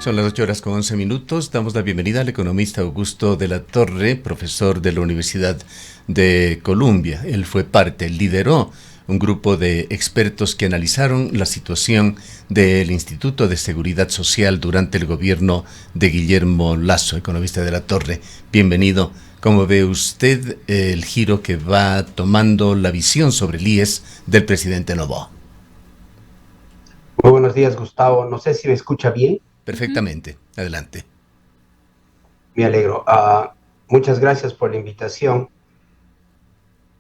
Son las 8:11. Damos la bienvenida al economista Augusto de la Torre, profesor de la Universidad de Columbia. Él lideró un grupo de expertos que analizaron la situación del Instituto de Seguridad Social durante el gobierno de Guillermo Lasso. Economista de la Torre, bienvenido. ¿Cómo ve usted el giro que va tomando la visión sobre el IES del presidente Noboa? Muy buenos días, Gustavo. No sé si me escucha bien. Perfectamente. Adelante. Me alegro. Muchas gracias por la invitación.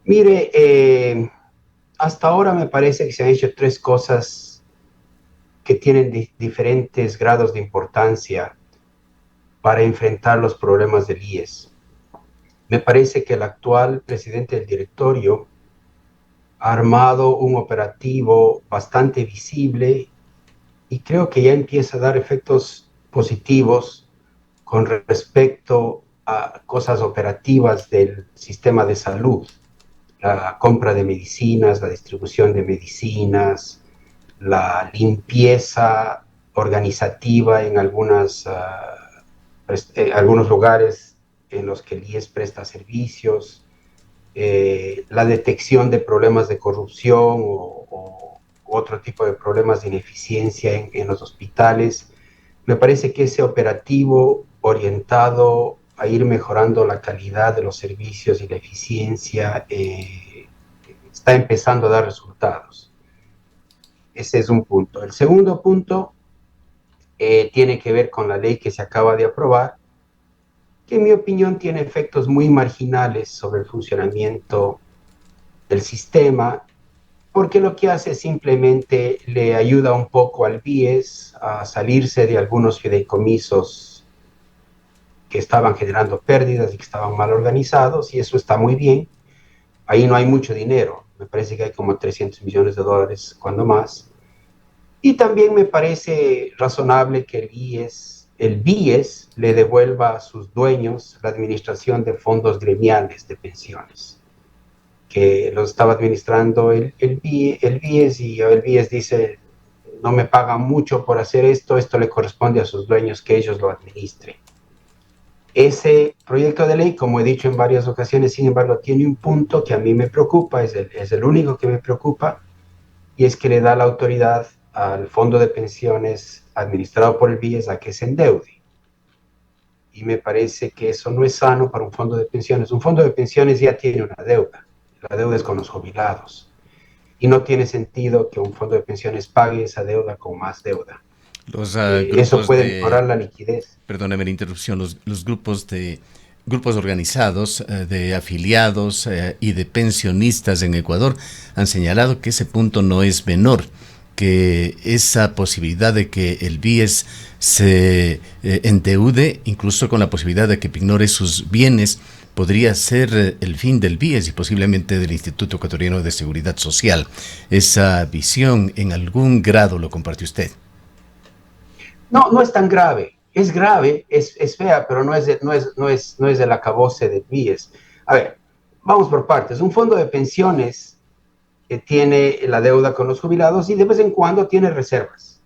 Mire, hasta ahora me parece que se han hecho tres cosas que tienen diferentes grados de importancia para enfrentar los problemas del IES. Me parece que el actual presidente del directorio ha armado un operativo bastante visible y creo que ya empieza a dar efectos positivos con respecto a cosas operativas del sistema de salud, la compra de medicinas, la distribución de medicinas, la limpieza organizativa en algunos lugares en los que el IES presta servicios, la detección de problemas de corrupción o otro tipo de problemas de ineficiencia en los hospitales. Me parece que ese operativo orientado a ir mejorando la calidad de los servicios y la eficiencia está empezando a dar resultados. Ese es un punto. El segundo punto tiene que ver con la ley que se acaba de aprobar, que en mi opinión tiene efectos muy marginales sobre el funcionamiento del sistema, porque lo que hace simplemente le ayuda un poco al BIES a salirse de algunos fideicomisos que estaban generando pérdidas y que estaban mal organizados, y eso está muy bien. Ahí no hay mucho dinero, me parece que hay como 300 millones de dólares, cuando más. Y también me parece razonable que el BIES le devuelva a sus dueños la administración de fondos gremiales de pensiones, que los estaba administrando el BIES, y el BIES dice: no me pagan mucho por hacer esto le corresponde a sus dueños que ellos lo administren. Ese proyecto de ley, como he dicho en varias ocasiones, sin embargo, tiene un punto que a mí me preocupa, es el único que me preocupa, y es que le da la autoridad al fondo de pensiones administrado por el BIES a que se endeude. Y me parece que eso no es sano para un fondo de pensiones. Un fondo de pensiones ya tiene una deuda. La deuda es con los jubilados. Y no tiene sentido que un fondo de pensiones pague esa deuda con más deuda. Los Eso grupos puede de, mejorar la liquidez. perdóneme la interrupción, los grupos organizados de afiliados y de pensionistas en Ecuador han señalado que ese punto no es menor, que esa posibilidad de que el BIES se endeude, incluso con la posibilidad de que ignore sus bienes, podría ser el fin del BIES y posiblemente del Instituto Ecuatoriano de Seguridad Social. Esa visión en algún grado lo comparte usted. No, no es tan grave. Es grave, es fea, pero no es el acabose de BIES. A ver, vamos por partes. Un fondo de pensiones que tiene la deuda con los jubilados y de vez en cuando tiene reservas.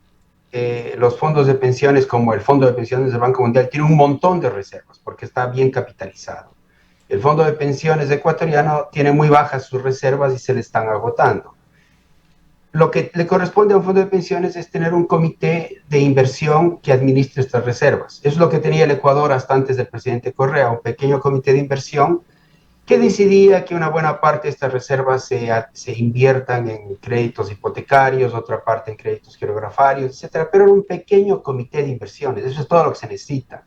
Los fondos de pensiones, como el Fondo de Pensiones del Banco Mundial, tiene un montón de reservas porque está bien capitalizado. El Fondo de Pensiones ecuatoriano tiene muy bajas sus reservas y se le están agotando. Lo que le corresponde a un fondo de pensiones es tener un comité de inversión que administre estas reservas. Eso es lo que tenía el Ecuador hasta antes del presidente Correa, un pequeño comité de inversión que decidía que una buena parte de estas reservas se inviertan en créditos hipotecarios, otra parte en créditos girografarios, etcétera, pero era un pequeño comité de inversiones. Eso es todo lo que se necesita.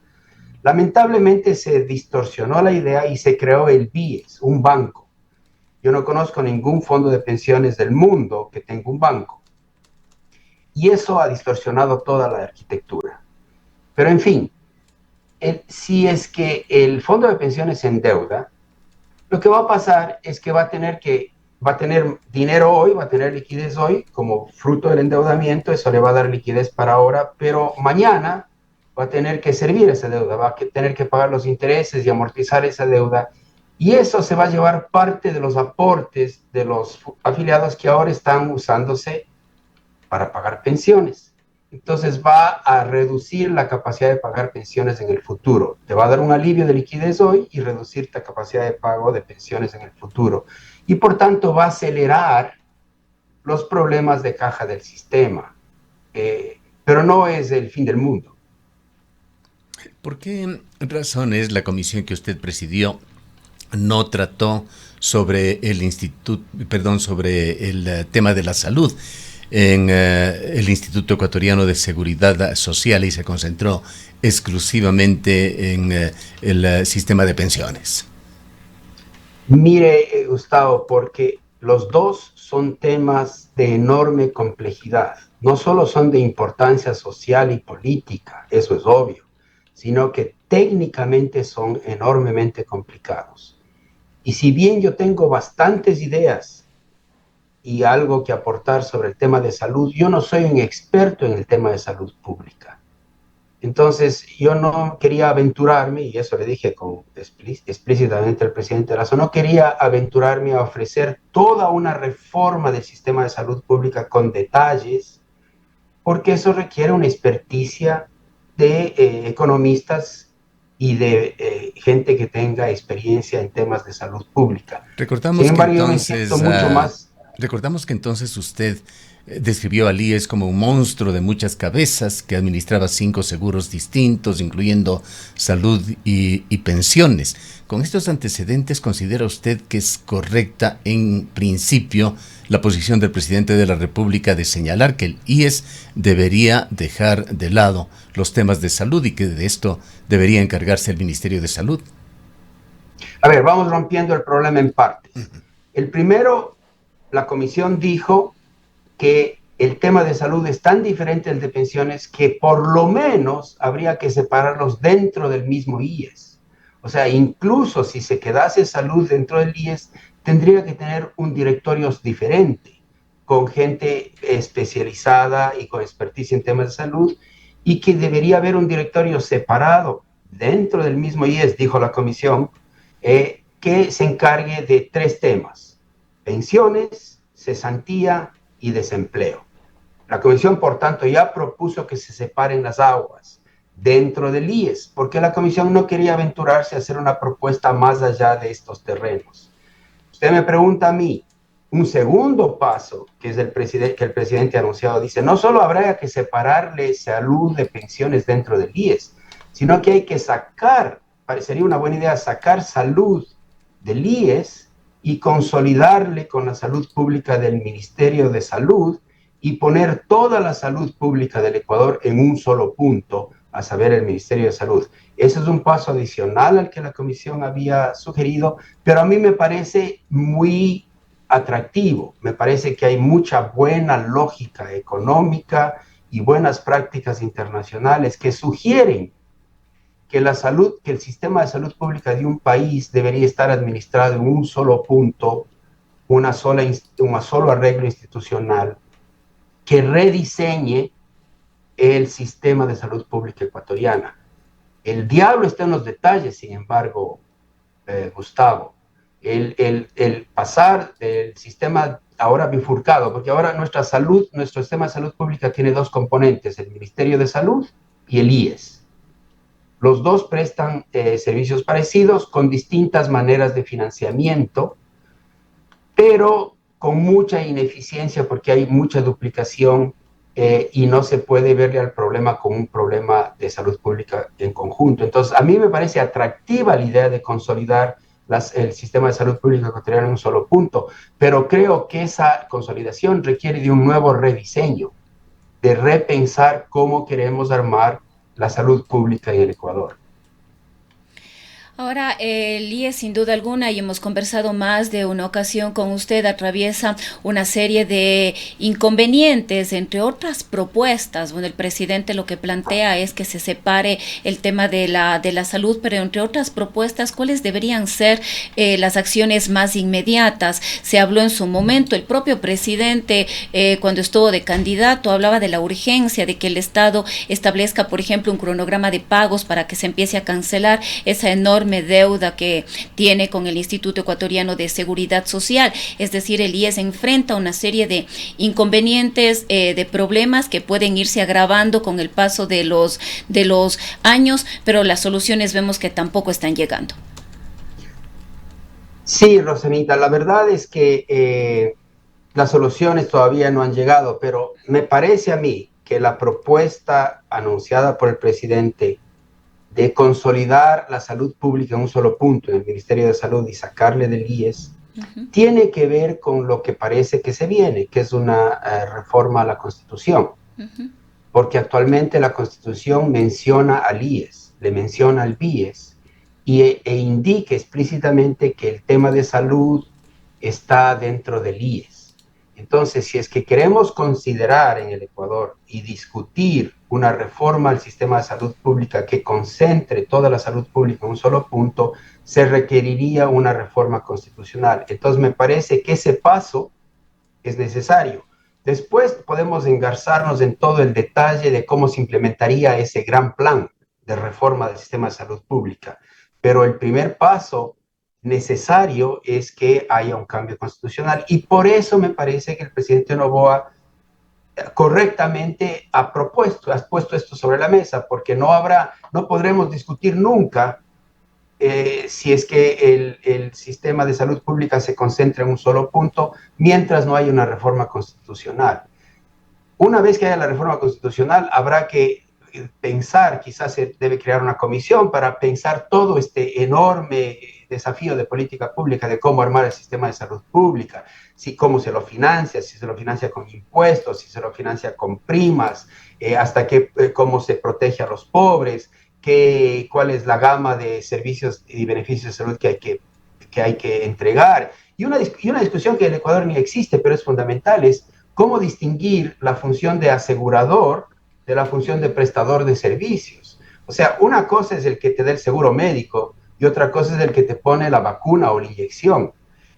Lamentablemente se distorsionó la idea y se creó el BIES, un banco. Yo no conozco ningún fondo de pensiones del mundo que tenga un banco. Y eso ha distorsionado toda la arquitectura. Pero en fin, si es que el fondo de pensiones se endeuda, lo que va a pasar es que va a tener dinero hoy, va a tener liquidez hoy como fruto del endeudamiento, eso le va a dar liquidez para ahora, pero mañana va a tener que servir esa deuda, va a tener que pagar los intereses y amortizar esa deuda, y eso se va a llevar parte de los aportes de los afiliados que ahora están usándose para pagar pensiones. entonces va a reducir la capacidad de pagar pensiones en el futuro. Te va a dar un alivio de liquidez hoy y reducir la capacidad de pago de pensiones en el futuro. Y por tanto va a acelerar los problemas de caja del sistema. Pero no es el fin del mundo. ¿Por qué razones la comisión que usted presidió no trató sobre el sobre el tema de la salud en el Instituto Ecuatoriano de Seguridad Social y se concentró exclusivamente en el sistema de pensiones? Mire, Gustavo, porque los dos son temas de enorme complejidad. No solo son de importancia social y política, eso es obvio, sino que técnicamente son enormemente complicados. Y si bien yo tengo bastantes ideas y algo que aportar sobre el tema de salud, yo no soy un experto en el tema de salud pública. Entonces, yo no quería aventurarme, y eso le dije explícitamente al presidente Lazo, no quería aventurarme a ofrecer toda una reforma del sistema de salud pública con detalles, porque eso requiere una experticia de economistas y de gente que tenga experiencia en temas de salud pública. Sin Recordamos que embargo, yo me siento mucho más. usted describió al IES como un monstruo de muchas cabezas que administraba 5 seguros distintos, incluyendo salud y pensiones. Con estos antecedentes, ¿considera usted que es correcta en principio la posición del presidente de la República de señalar que el IES debería dejar de lado los temas de salud y que de esto debería encargarse el Ministerio de Salud? A ver, vamos rompiendo el problema en partes. El primero, la comisión dijo que el tema de salud es tan diferente del de pensiones que por lo menos habría que separarlos dentro del mismo IES. O sea, incluso si se quedase salud dentro del IES, tendría que tener un directorio diferente, con gente especializada y con experticia en temas de salud, y que debería haber un directorio separado dentro del mismo IES, dijo la comisión, que se encargue de 3 temas: pensiones, cesantía y desempleo. La comisión, por tanto, ya propuso que se separen las aguas dentro del IES, porque la comisión no quería aventurarse a hacer una propuesta más allá de estos terrenos. Usted me pregunta a mí, un segundo paso que el presidente ha anunciado, dice, no solo habrá que separarle salud de pensiones dentro del IES, sino que hay que parecería una buena idea sacar salud del IES y consolidarle con la salud pública del Ministerio de Salud y poner toda la salud pública del Ecuador en un solo punto, a saber, el Ministerio de Salud. Ese es un paso adicional al que la comisión había sugerido, pero a mí me parece muy atractivo. Me parece que hay mucha buena lógica económica y buenas prácticas internacionales que sugieren que que el sistema de salud pública de un país debería estar administrado en un solo punto, un solo arreglo institucional que rediseñe el sistema de salud pública ecuatoriana. El diablo está en los detalles, sin embargo, Gustavo. El pasar del sistema ahora bifurcado, porque ahora nuestro sistema de salud pública tiene 2 componentes, el Ministerio de Salud y el IES. Los dos prestan servicios parecidos con distintas maneras de financiamiento, pero con mucha ineficiencia porque hay mucha duplicación y no se puede verle al problema como un problema de salud pública en conjunto. Entonces, a mí me parece atractiva la idea de consolidar el sistema de salud pública ecuatoriano en un solo punto, pero creo que esa consolidación requiere de un nuevo rediseño, de repensar cómo queremos armar la salud pública en el Ecuador. Ahora, el IES, sin duda alguna, y hemos conversado más de una ocasión con usted, atraviesa una serie de inconvenientes, entre otras propuestas. Bueno, el presidente lo que plantea es que se separe el tema de la salud, pero entre otras propuestas, ¿cuáles deberían ser las acciones más inmediatas? Se habló en su momento, el propio presidente, cuando estuvo de candidato, hablaba de la urgencia de que el Estado establezca, por ejemplo, un cronograma de pagos para que se empiece a cancelar esa enorme enorme deuda que tiene con el Instituto Ecuatoriano de Seguridad Social. Es decir, el IES enfrenta una serie de inconvenientes, de problemas que pueden irse agravando con el paso de los años, pero las soluciones vemos que tampoco están llegando. Sí, Rosanita, la verdad es que las soluciones todavía no han llegado, pero me parece a mí que la propuesta anunciada por el presidente de consolidar la salud pública en un solo punto, en el Ministerio de Salud, y sacarle del IES, tiene que ver con lo que parece que se viene, que es una reforma a la Constitución. Porque actualmente la Constitución menciona al IES, le menciona al BIES, e indica explícitamente que el tema de salud está dentro del IES. Entonces, si es que queremos considerar en el Ecuador y discutir una reforma al sistema de salud pública que concentre toda la salud pública en un solo punto, se requeriría una reforma constitucional. Entonces, me parece que ese paso es necesario. Después podemos engarzarnos en todo el detalle de cómo se implementaría ese gran plan de reforma del sistema de salud pública. Pero el primer paso necesario es que haya un cambio constitucional, y por eso me parece que el presidente Noboa correctamente ha puesto esto sobre la mesa, porque no podremos discutir nunca si es que el sistema de salud pública se concentra en un solo punto mientras no haya una reforma constitucional. Una vez que haya la reforma constitucional, habrá que pensar, quizás se debe crear una comisión para pensar todo este enorme desafío de política pública, de cómo armar el sistema de salud pública, cómo se lo financia, si se lo financia con impuestos, si se lo financia con primas, cómo se protege a los pobres, cuál es la gama de servicios y beneficios de salud que hay que entregar. Y una discusión que en el Ecuador ni existe, pero es fundamental, es cómo distinguir la función de asegurador de la función de prestador de servicios. O sea, una cosa es el que te da el seguro médico y otra cosa es el que te pone la vacuna o la inyección.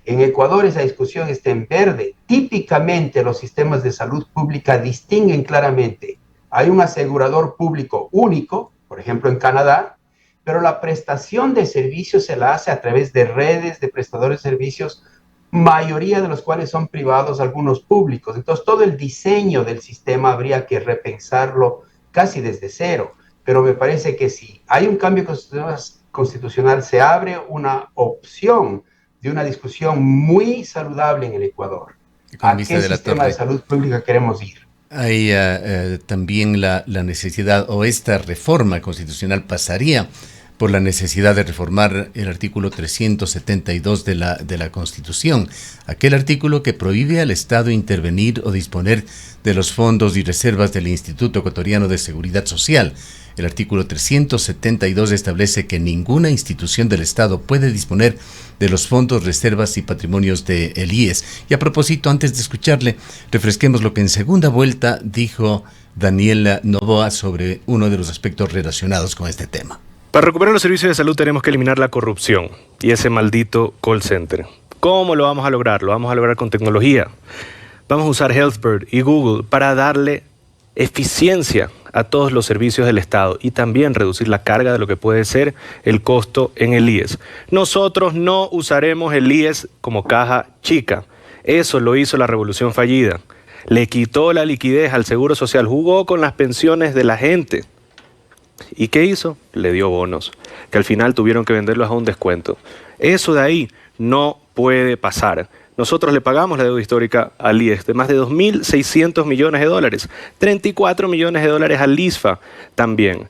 En Ecuador esa discusión está en verde. Típicamente los sistemas de salud pública distinguen claramente. Hay un asegurador público único, por ejemplo en Canadá, pero la prestación de servicios se la hace a través de redes de prestadores de servicios, mayoría de los cuales son privados, algunos públicos. Entonces todo el diseño del sistema habría que repensarlo casi desde cero, pero me parece que si hay un cambio constitucional se abre una opción de una discusión muy saludable en el Ecuador. ¿A qué sistema de salud pública queremos ir? Hay también la necesidad, o esta reforma constitucional pasaría por la necesidad de reformar el artículo 372 de la Constitución, aquel artículo que prohíbe al Estado intervenir o disponer de los fondos y reservas del Instituto Ecuatoriano de Seguridad Social. El artículo 372 establece que ninguna institución del Estado puede disponer de los fondos, reservas y patrimonios del IES. Y a propósito, antes de escucharle, refresquemos lo que en segunda vuelta dijo Daniel Noboa sobre uno de los aspectos relacionados con este tema. Para recuperar los servicios de salud tenemos que eliminar la corrupción y ese maldito call center. ¿Cómo lo vamos a lograr? Lo vamos a lograr con tecnología. Vamos a usar HealthBird y Google para darle eficiencia a todos los servicios del Estado y también reducir la carga de lo que puede ser el costo en el IES. Nosotros no usaremos el IES como caja chica. Eso lo hizo la revolución fallida. Le quitó la liquidez al Seguro Social, jugó con las pensiones de la gente. ¿Y qué hizo? Le dio bonos, que al final tuvieron que venderlos a un descuento. Eso de ahí no puede pasar. Nosotros le pagamos la deuda histórica al IES de más de 2.600 millones de dólares, 34 millones de dólares al ISFA también.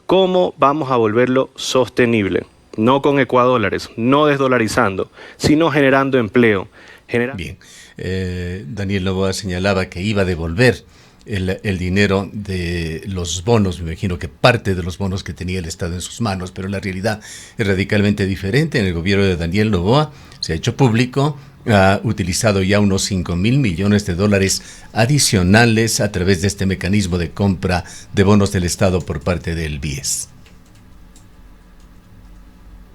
¿Cómo vamos a volverlo sostenible? No con ecuadólares, no desdolarizando, sino generando empleo. Bien, Daniel Noboa señalaba que iba a devolver el dinero de los bonos, me imagino que parte de los bonos que tenía el Estado en sus manos, pero la realidad es radicalmente diferente. En el gobierno de Daniel Noboa se ha hecho público, ha utilizado ya unos 5.000 millones de dólares adicionales a través de este mecanismo de compra de bonos del Estado por parte del BIES.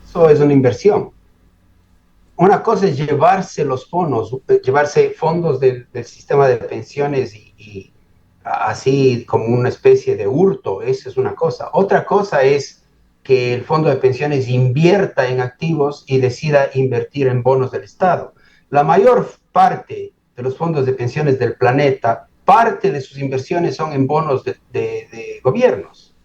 Eso es una inversión. Una cosa es llevarse los bonos, llevarse fondos del sistema de pensiones y así como una especie de hurto, eso es una cosa. Otra cosa es que el fondo de pensiones invierta en activos y decida invertir en bonos del Estado. La mayor parte de los fondos de pensiones del planeta, parte de sus inversiones son en bonos de gobiernos.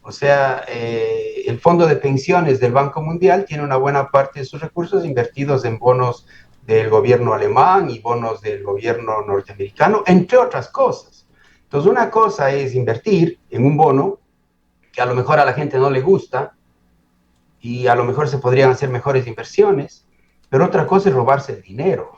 O sea, el fondo de pensiones del Banco Mundial tiene una buena parte de sus recursos invertidos en bonos del gobierno alemán y bonos del gobierno norteamericano, entre otras cosas. Entonces, una cosa es invertir en un bono que a lo mejor a la gente no le gusta y a lo mejor se podrían hacer mejores inversiones, pero otra cosa es robarse el dinero.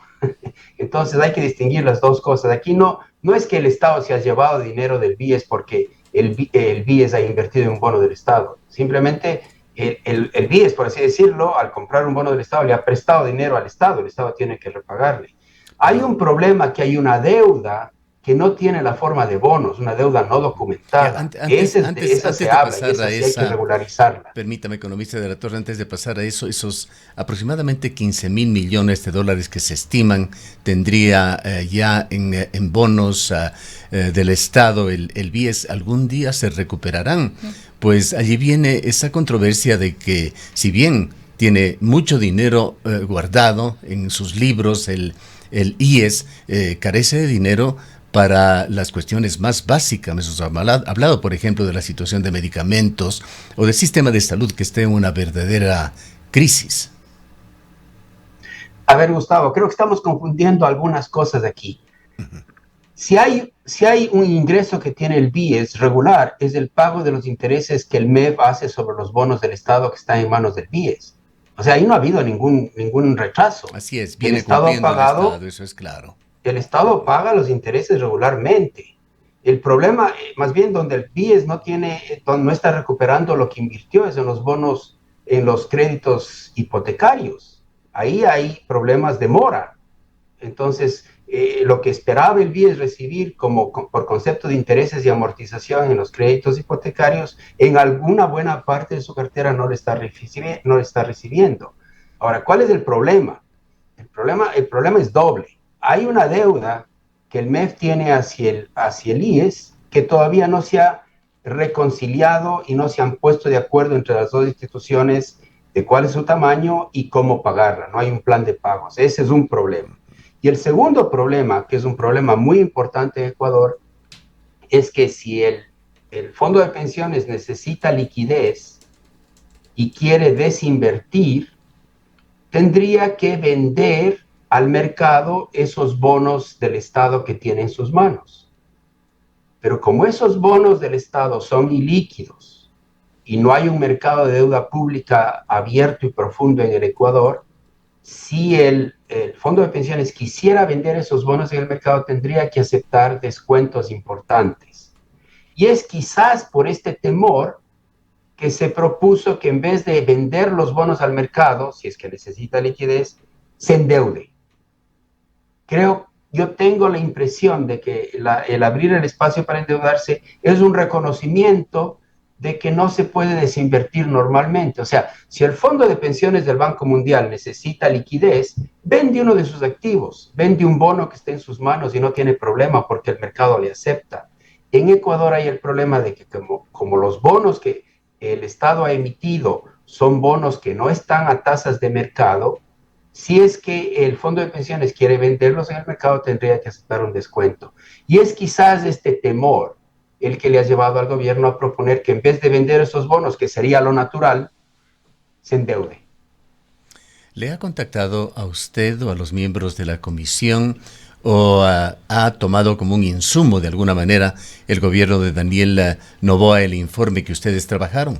Entonces hay que distinguir las dos cosas. Aquí no es que el Estado se ha llevado dinero del BIES porque el BIES ha invertido en un bono del Estado. Simplemente el BIES, por así decirlo, al comprar un bono del Estado, le ha prestado dinero al Estado. El Estado tiene que repagarle. Hay un problema, que hay una deuda que no tiene la forma de bonos, una deuda no documentada. Antes de pasar a esa, hay que regularizarla. Permítame, economista de la Torre, antes de pasar a eso, esos aproximadamente 15,000 millones de dólares que se estiman tendría ya en bonos del Estado el BIES, ¿algún día se recuperarán? Pues allí viene esa controversia de que, si bien tiene mucho dinero guardado en sus libros, el IES carece de dinero para las cuestiones más básicas. Nos ha hablado, por ejemplo, de la situación de medicamentos o del sistema de salud que esté en una verdadera crisis. A ver, Gustavo, creo que estamos confundiendo algunas cosas aquí. Si hay un ingreso que tiene el BIES regular, es el pago de los intereses que el MEF hace sobre los bonos del Estado que están en manos del BIES. O sea, ahí no ha habido ningún retraso. Así es, viene cumpliendo el Estado, eso es claro. El Estado paga los intereses regularmente. El problema, más bien, donde el BIES no está recuperando lo que invirtió, es en los bonos, en los créditos hipotecarios. Ahí hay problemas de mora. Entonces, lo que esperaba el BIES recibir por concepto de intereses y amortización en los créditos hipotecarios, en alguna buena parte de su cartera no lo está recibiendo. Ahora, ¿cuál es el problema? El problema es doble. Hay una deuda que el MEF tiene hacia el IES que todavía no se ha reconciliado y no se han puesto de acuerdo entre las dos instituciones de cuál es su tamaño y cómo pagarla. No hay un plan de pagos. Ese es un problema. Y el segundo problema, que es un problema muy importante en Ecuador, es que si el fondo de pensiones necesita liquidez y quiere desinvertir, tendría que vender al mercado esos bonos del Estado que tiene en sus manos. Pero como esos bonos del Estado son ilíquidos y no hay un mercado de deuda pública abierto y profundo en el Ecuador, si el fondo de pensiones quisiera vender esos bonos en el mercado, tendría que aceptar descuentos importantes. Y es quizás por este temor que se propuso que en vez de vender los bonos al mercado, si es que necesita liquidez, se endeude. Yo tengo la impresión de que el abrir el espacio para endeudarse es un reconocimiento de que no se puede desinvertir normalmente. O sea, si el fondo de pensiones del Banco Mundial necesita liquidez, vende uno de sus activos, vende un bono que esté en sus manos y no tiene problema porque el mercado le acepta. En Ecuador hay el problema de que como los bonos que el Estado ha emitido son bonos que no están a tasas de mercado, si es que el fondo de pensiones quiere venderlos en el mercado, tendría que aceptar un descuento. Y es quizás este temor el que le ha llevado al gobierno a proponer que en vez de vender esos bonos, que sería lo natural, se endeude. ¿Le ha contactado a usted o a los miembros de la comisión o ha tomado como un insumo de alguna manera el gobierno de Daniel Noboa el informe que ustedes trabajaron?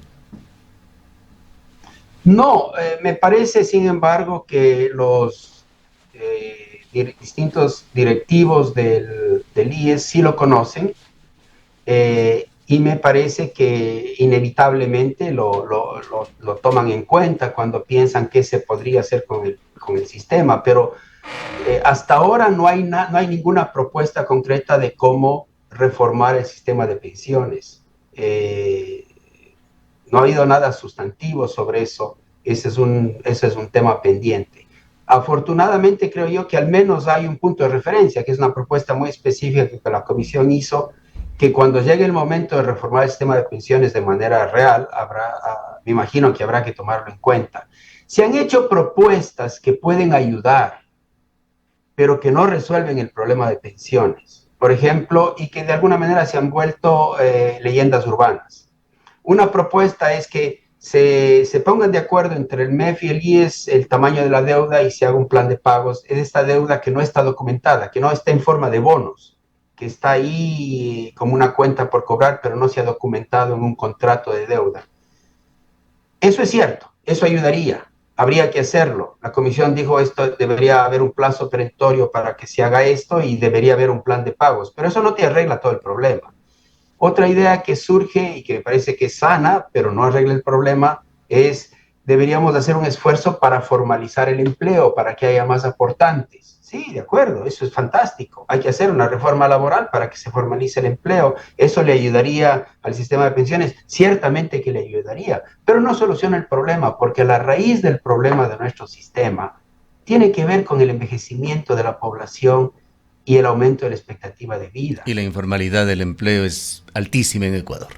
No, me parece, sin embargo, que los distintos directivos del IES sí lo conocen, y me parece que inevitablemente lo toman en cuenta cuando piensan qué se podría hacer con el sistema, pero hasta ahora no hay ninguna propuesta concreta de cómo reformar el sistema de pensiones. No ha habido nada sustantivo sobre eso. Ese es un tema pendiente. Afortunadamente, creo yo que al menos hay un punto de referencia, que es una propuesta muy específica que la Comisión hizo que cuando llegue el momento de reformar el sistema de pensiones de manera real, me imagino que habrá que tomarlo en cuenta. Se han hecho propuestas que pueden ayudar, pero que no resuelven el problema de pensiones, por ejemplo, y que de alguna manera se han vuelto leyendas urbanas. Una propuesta es que se pongan de acuerdo entre el MEF y el IES el tamaño de la deuda y se haga un plan de pagos de esta deuda que no está documentada, que no está en forma de bonos, que está ahí como una cuenta por cobrar, pero no se ha documentado en un contrato de deuda. Eso es cierto, eso ayudaría, habría que hacerlo. La comisión dijo esto, debería haber un plazo perentorio para que se haga esto y debería haber un plan de pagos, pero eso no te arregla todo el problema. Otra idea que surge y que me parece que es sana, pero no arregla el problema, es deberíamos hacer un esfuerzo para formalizar el empleo, para que haya más aportantes. Sí, de acuerdo, eso es fantástico. Hay que hacer una reforma laboral para que se formalice el empleo. Eso le ayudaría al sistema de pensiones, ciertamente que le ayudaría, pero no soluciona el problema, porque la raíz del problema de nuestro sistema tiene que ver con el envejecimiento de la población y el aumento de la expectativa de vida. Y la informalidad del empleo es altísima en Ecuador.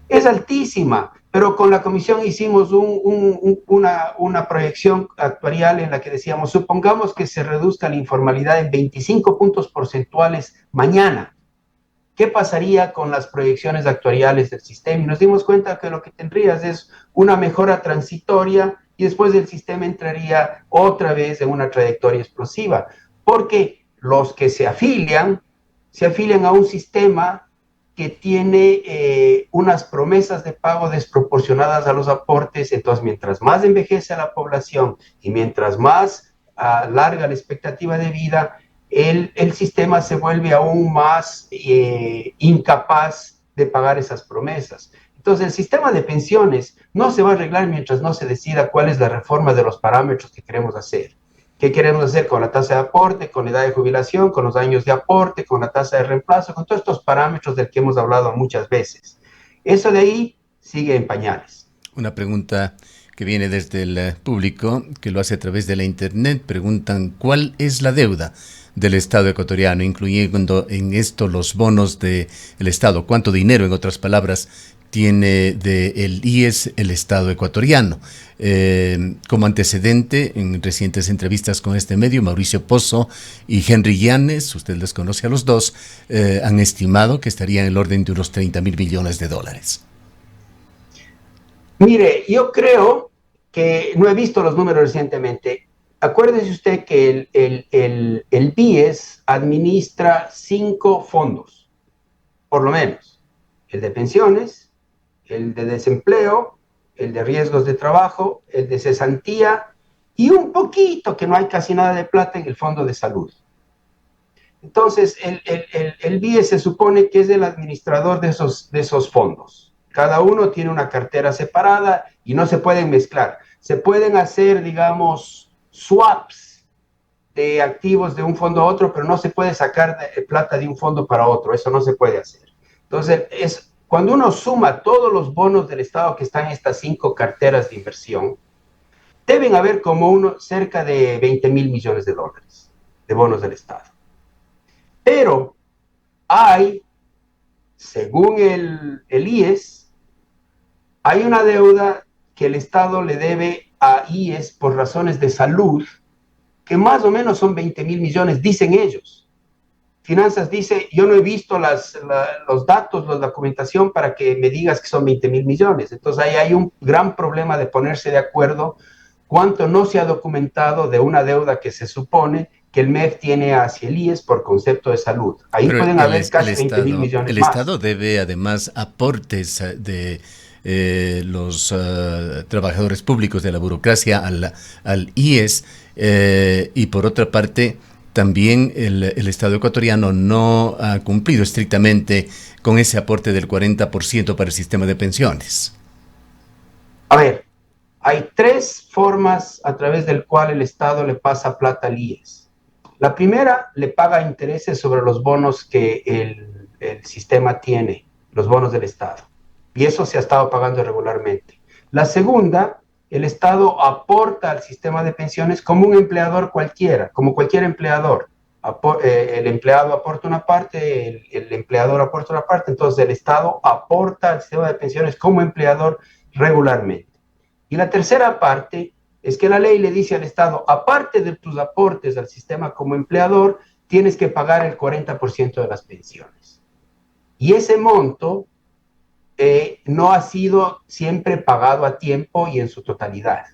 Es altísima, pero con la comisión hicimos una proyección actuarial en la que decíamos, supongamos que se reduzca la informalidad en 25 puntos porcentuales mañana. ¿Qué pasaría con las proyecciones actuariales del sistema? Y nos dimos cuenta que lo que tendrías es una mejora transitoria y después el sistema entraría otra vez en una trayectoria explosiva, porque los que se afilian a un sistema que tiene unas promesas de pago desproporcionadas a los aportes. Entonces, mientras más envejece la población y mientras más larga la expectativa de vida, el sistema se vuelve aún más incapaz de pagar esas promesas. Entonces, el sistema de pensiones no se va a arreglar mientras no se decida cuál es la reforma de los parámetros que queremos hacer. ¿Qué queremos hacer con la tasa de aporte, con la edad de jubilación, con los años de aporte, con la tasa de reemplazo, con todos estos parámetros del que hemos hablado muchas veces? Eso de ahí sigue en pañales. Una pregunta que viene desde el público, que lo hace a través de la internet. Preguntan, ¿cuál es la deuda del Estado ecuatoriano, incluyendo en esto los bonos del Estado? ¿Cuánto dinero, en otras palabras, tiene del IES el Estado ecuatoriano? Como antecedente, en recientes entrevistas con este medio, Mauricio Pozo y Henry Llanes, usted les conoce a los dos, han estimado que estaría en el orden de unos 30.000 millones de dólares. Mire, yo creo que no he visto los números recientemente. Acuérdese usted que el BIES administra 5 fondos, por lo menos. El de pensiones, el de desempleo, el de riesgos de trabajo, el de cesantía y un poquito, que no hay casi nada de plata, en el fondo de salud. Entonces, el BIES se supone que es el administrador de esos fondos. Cada uno tiene una cartera separada y no se pueden mezclar. Se pueden hacer, digamos, swaps de activos de un fondo a otro, pero no se puede sacar plata de un fondo para otro. Eso no se puede hacer. Entonces, cuando uno suma todos los bonos del Estado que están en estas 5 carteras de inversión, deben haber como cerca de 20.000 millones de dólares de bonos del Estado. Pero hay, según el IES, hay una deuda que el Estado le debe a IES por razones de salud, que más o menos son 20.000 millones, dicen ellos. Finanzas dice, yo no he visto los datos, la documentación para que me digas que son 20.000 millones. Entonces ahí hay un gran problema de ponerse de acuerdo cuánto no se ha documentado de una deuda que se supone que el MEF tiene hacia el IES por concepto de salud. Ahí pero pueden haber casi 20.000 millones el más. El Estado debe además aportes de los trabajadores públicos de la burocracia al IES, y por otra parte también el Estado ecuatoriano no ha cumplido estrictamente con ese aporte del 40% para el sistema de pensiones. A ver, hay 3 formas a través del cual el Estado le pasa plata al IES. La primera, le paga intereses sobre los bonos que el sistema tiene, los bonos del Estado. Y eso se ha estado pagando regularmente. La segunda, el Estado aporta al sistema de pensiones como un empleador cualquiera, como cualquier empleador. el empleado aporta una parte, el empleador aporta una parte, entonces el Estado aporta al sistema de pensiones como empleador regularmente. Y la tercera parte es que la ley le dice al Estado, aparte de tus aportes al sistema como empleador, tienes que pagar el 40% de las pensiones. Y ese monto no ha sido siempre pagado a tiempo y en su totalidad.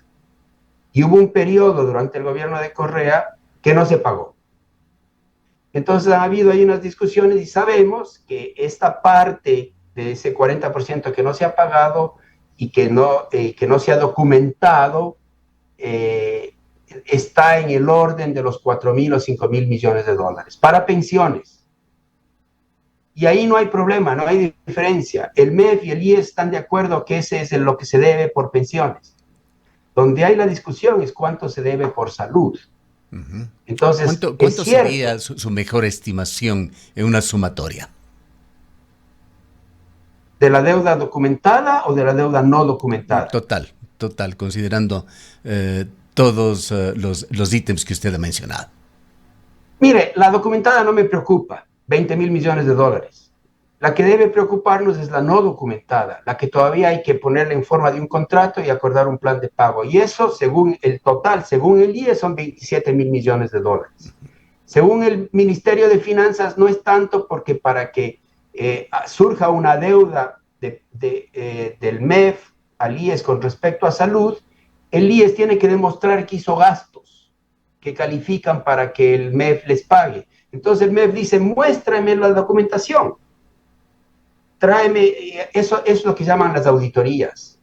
Y hubo un periodo durante el gobierno de Correa que no se pagó. Entonces ha habido ahí unas discusiones y sabemos que esta parte de ese 40% que no se ha pagado y que no se ha documentado está en el orden de los 4.000 o 5.000 millones de dólares para pensiones. Y ahí no hay problema, no hay diferencia. El MEF y el IES están de acuerdo que ese es lo que se debe por pensiones. Donde hay la discusión es cuánto se debe por salud. Entonces, ¿Cuánto sería su mejor estimación en una sumatoria? ¿De la deuda documentada o de la deuda no documentada? Total, considerando todos los ítems que usted ha mencionado. Mire, la documentada no me preocupa, 20.000 millones de dólares. La que debe preocuparnos es la no documentada, la que todavía hay que ponerla en forma de un contrato y acordar un plan de pago. Y eso, según el total, según el IE, son 27.000 millones de dólares. Según el Ministerio de Finanzas, no es tanto porque para que surja una deuda del MEF al IES con respecto a salud, el IES tiene que demostrar que hizo gastos que califican para que el MEF les pague. Entonces el MEF dice, muéstrame la documentación. Tráeme, eso es lo que llaman las auditorías.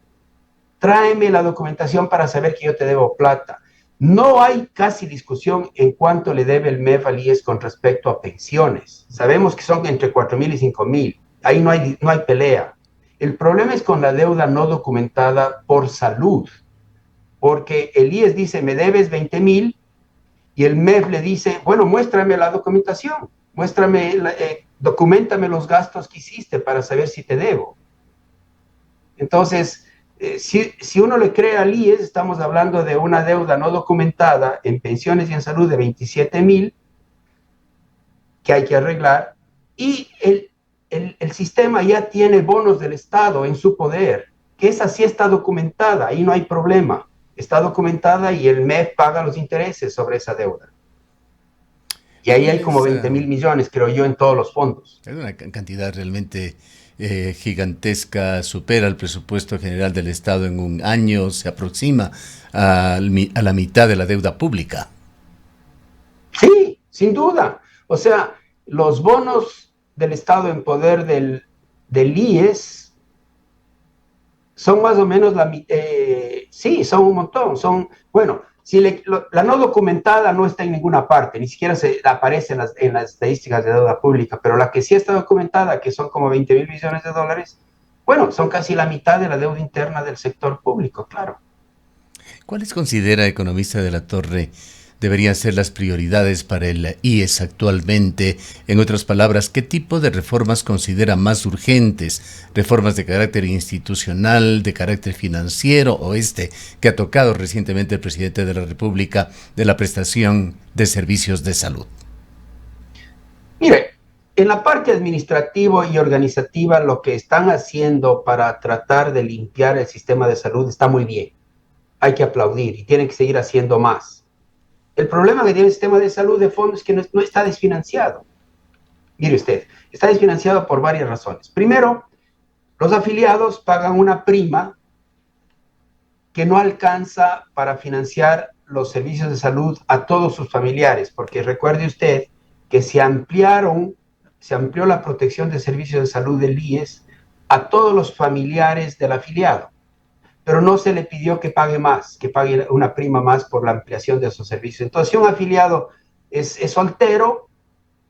Tráeme la documentación para saber que yo te debo plata. No hay casi discusión en cuánto le debe el MEF al IES con respecto a pensiones. Sabemos que son entre 4.000 y 5.000. Ahí no hay pelea. El problema es con la deuda no documentada por salud. Porque el IES dice, me debes 20.000, y el MEF le dice, bueno, muéstrame la documentación. Documentame los gastos que hiciste para saber si te debo. Entonces, si uno le cree al IES, estamos hablando de una deuda no documentada en pensiones y en salud de 27.000 que hay que arreglar, y el sistema ya tiene bonos del Estado en su poder, que esa sí está documentada, ahí no hay problema, está documentada y el MEF paga los intereses sobre esa deuda. Y ahí hay como 20.000 millones, creo yo, en todos los fondos. Es una cantidad realmente gigantesca, supera el presupuesto general del Estado en un año, se aproxima a la mitad de la deuda pública. Sí, sin duda. O sea, los bonos del Estado en poder del IES son más o menos sí, son un montón. Bueno, si la no documentada no está en ninguna parte, ni siquiera aparece en las estadísticas de deuda pública, pero la que sí está documentada, que son como 20.000 millones de dólares, bueno, son casi la mitad de la deuda interna del sector público, claro. ¿Cuáles considera, economista de la Torre, deberían ser las prioridades para el IES actualmente? En otras palabras, ¿qué tipo de reformas considera más urgentes? ¿Reformas de carácter institucional, de carácter financiero o que ha tocado recientemente el presidente de la República de la prestación de servicios de salud? Mire, en la parte administrativa y organizativa lo que están haciendo para tratar de limpiar el sistema de salud está muy bien. Hay que aplaudir y tienen que seguir haciendo más. El problema que tiene el sistema de salud de fondo es que no está desfinanciado. Mire usted, está desfinanciado por varias razones. Primero, los afiliados pagan una prima que no alcanza para financiar los servicios de salud a todos sus familiares, porque recuerde usted que se amplió la protección de servicios de salud del IES a todos los familiares del afiliado, pero no se le pidió que pague más, que pague una prima más por la ampliación de esos servicios. Entonces, si un afiliado es soltero,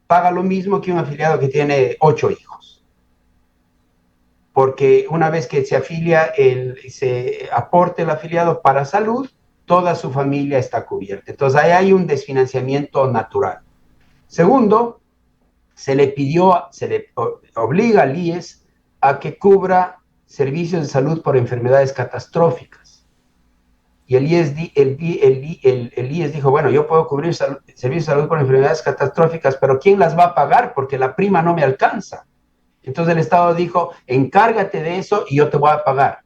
paga lo mismo que un afiliado que tiene 8 hijos. Porque una vez que se afilia, se aporte el afiliado para salud, toda su familia está cubierta. Entonces, ahí hay un desfinanciamiento natural. Segundo, se le obliga al IES a que cubra servicios de salud por enfermedades catastróficas. y el IES dijo, bueno, yo puedo cubrir servicios de salud por enfermedades catastróficas, pero ¿quién las va a pagar? Porque la prima no me alcanza. Entonces el Estado dijo, encárgate de eso y yo te voy a pagar.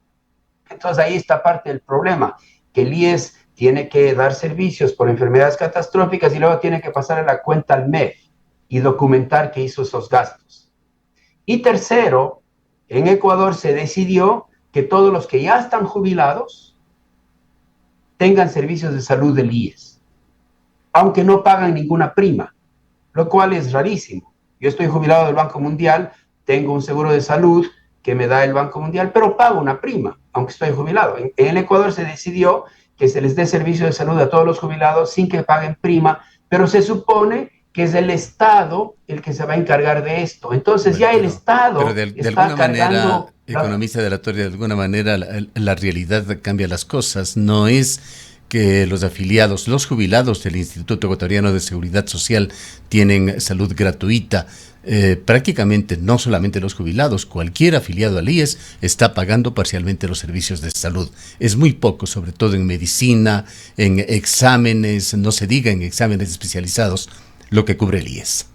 Entonces ahí está parte del problema, que el IES tiene que dar servicios por enfermedades catastróficas y luego tiene que pasarle la cuenta al MEF y documentar que hizo esos gastos. Y tercero, en Ecuador se decidió que todos los que ya están jubilados tengan servicios de salud del IES, aunque no pagan ninguna prima, lo cual es rarísimo. Yo estoy jubilado del Banco Mundial, tengo un seguro de salud que me da el Banco Mundial, pero pago una prima, aunque estoy jubilado. En el Ecuador se decidió que se les dé servicio de salud a todos los jubilados sin que paguen prima, pero se supone que es el Estado el que se va a encargar de esto. Entonces bueno, ya el Estado pero de alguna manera, economista de la Torre, de alguna manera la realidad cambia las cosas. No es que los afiliados, los jubilados del Instituto Ecuatoriano de Seguridad Social tienen salud gratuita. Prácticamente no solamente los jubilados, cualquier afiliado al IES está pagando parcialmente los servicios de salud. Es muy poco, sobre todo en medicina, en exámenes, no se diga en exámenes especializados, lo que cubre el IES.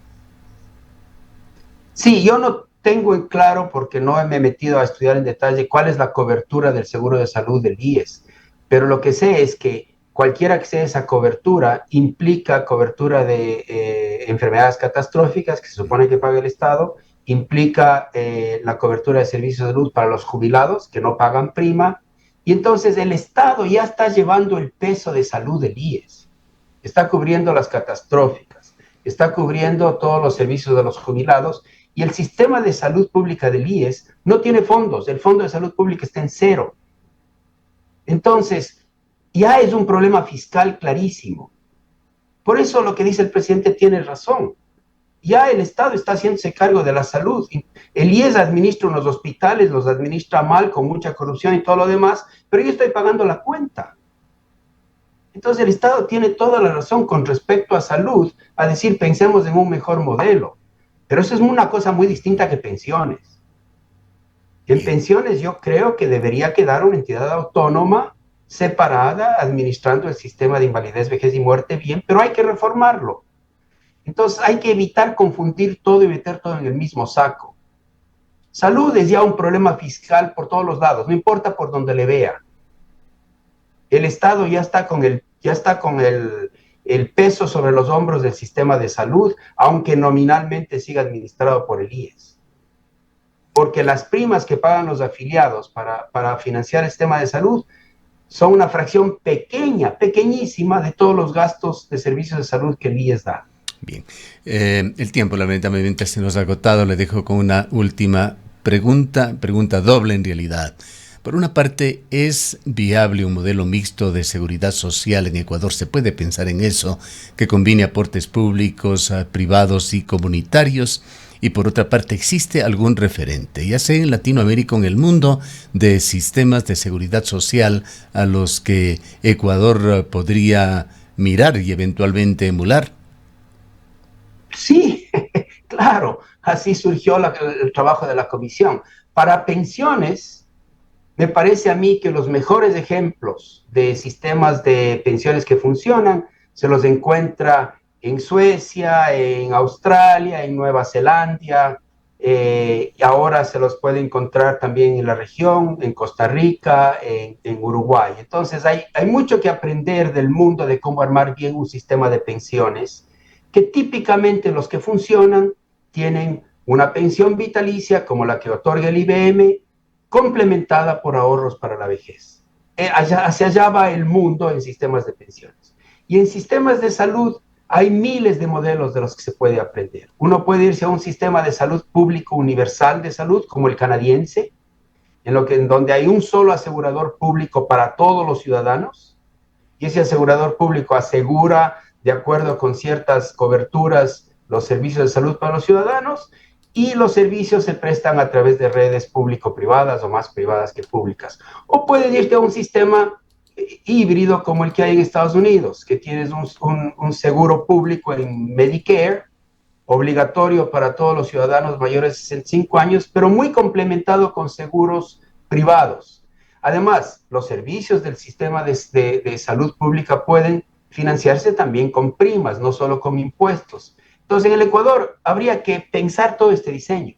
Sí, yo no tengo en claro, porque no me he metido a estudiar en detalle cuál es la cobertura del seguro de salud del IES, pero lo que sé es que cualquiera que sea esa cobertura implica cobertura de enfermedades catastróficas que se supone que paga el Estado, implica la cobertura de servicios de salud para los jubilados que no pagan prima, y entonces el Estado ya está llevando el peso de salud del IES, está cubriendo las catastróficas, está cubriendo todos los servicios de los jubilados, y el sistema de salud pública del IES no tiene fondos, el fondo de salud pública está en cero. Entonces, ya es un problema fiscal clarísimo. Por eso lo que dice el presidente tiene razón. Ya el Estado está haciéndose cargo de la salud. El IES administra unos hospitales, los administra mal, con mucha corrupción y todo lo demás, pero yo estoy pagando la cuenta. Entonces el Estado tiene toda la razón con respecto a salud, a decir, pensemos en un mejor modelo. Pero eso es una cosa muy distinta que pensiones. En pensiones yo creo que debería quedar una entidad autónoma, separada, administrando el sistema de invalidez, vejez y muerte bien, pero hay que reformarlo. Entonces hay que evitar confundir todo y meter todo en el mismo saco. Salud es ya un problema fiscal por todos los lados, no importa por donde le vea. El Estado ya está con el peso sobre los hombros del sistema de salud, aunque nominalmente siga administrado por el IES. Porque las primas que pagan los afiliados para financiar el sistema de salud son una fracción pequeña, pequeñísima de todos los gastos de servicios de salud que el IES da. Bien, el tiempo lamentablemente se nos ha agotado. Le dejo con una última pregunta doble en realidad. Por una parte, ¿es viable un modelo mixto de seguridad social en Ecuador? ¿Se puede pensar en eso, que combine aportes públicos, privados y comunitarios? Y por otra parte, ¿existe algún referente, ya sea en Latinoamérica o en el mundo, de sistemas de seguridad social a los que Ecuador podría mirar y eventualmente emular? Sí, claro, así surgió el trabajo de la comisión. Para pensiones, me parece a mí que los mejores ejemplos de sistemas de pensiones que funcionan se los encuentra en Suecia, en Australia, en Nueva Zelanda, y ahora se los puede encontrar también en la región, en Costa Rica, en Uruguay. Entonces hay mucho que aprender del mundo de cómo armar bien un sistema de pensiones, que típicamente los que funcionan tienen una pensión vitalicia como la que otorga el IBM, complementada por ahorros para la vejez. Hacia allá va el mundo en sistemas de pensiones. Y en sistemas de salud hay miles de modelos de los que se puede aprender. Uno puede irse a un sistema de salud público universal de salud, como el canadiense, en donde hay un solo asegurador público para todos los ciudadanos, y ese asegurador público asegura, de acuerdo con ciertas coberturas, los servicios de salud para los ciudadanos, y los servicios se prestan a través de redes público-privadas o más privadas que públicas. O puedes irte a un sistema híbrido como el que hay en Estados Unidos, que tienes un seguro público en Medicare, obligatorio para todos los ciudadanos mayores de 65 años, pero muy complementado con seguros privados. Además, los servicios del sistema de salud pública pueden financiarse también con primas, no solo con impuestos. Entonces, en el Ecuador habría que pensar todo este diseño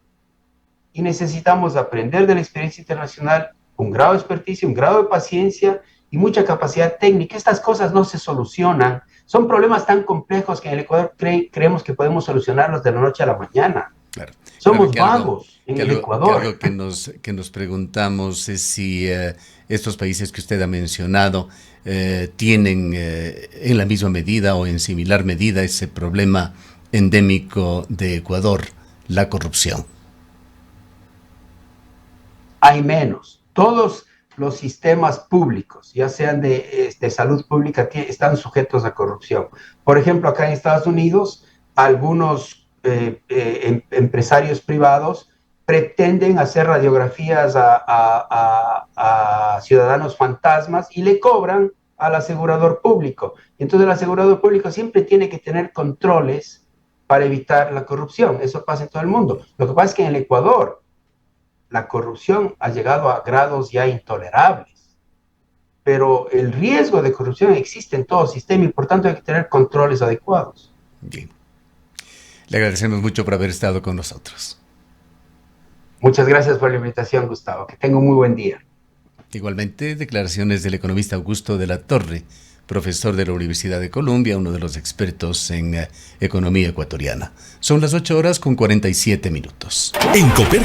y necesitamos aprender de la experiencia internacional, un grado de experticia, un grado de paciencia y mucha capacidad técnica. Estas cosas no se solucionan. Son problemas tan complejos que en el Ecuador creemos que podemos solucionarlos de la noche a la mañana. Claro. Somos vagos en el Ecuador. Algo que nos preguntamos es si estos países que usted ha mencionado tienen en la misma medida o en similar medida ese problema endémico de Ecuador, la corrupción. Hay menos. Todos los sistemas públicos, ya sean de salud pública, están sujetos a corrupción. Por ejemplo, acá en Estados Unidos, algunos empresarios privados pretenden hacer radiografías a ciudadanos fantasmas y le cobran al asegurador público. Entonces el asegurador público siempre tiene que tener controles para evitar la corrupción. Eso pasa en todo el mundo. Lo que pasa es que en el Ecuador la corrupción ha llegado a grados ya intolerables, pero el riesgo de corrupción existe en todo sistema y por tanto hay que tener controles adecuados. Bien. Le agradecemos mucho por haber estado con nosotros. Muchas gracias por la invitación, Gustavo. Que tenga un muy buen día. Igualmente, declaraciones del economista Augusto de la Torre, profesor de la Universidad de Columbia, uno de los expertos en economía ecuatoriana. Son las 8:47 minutos. En Coperco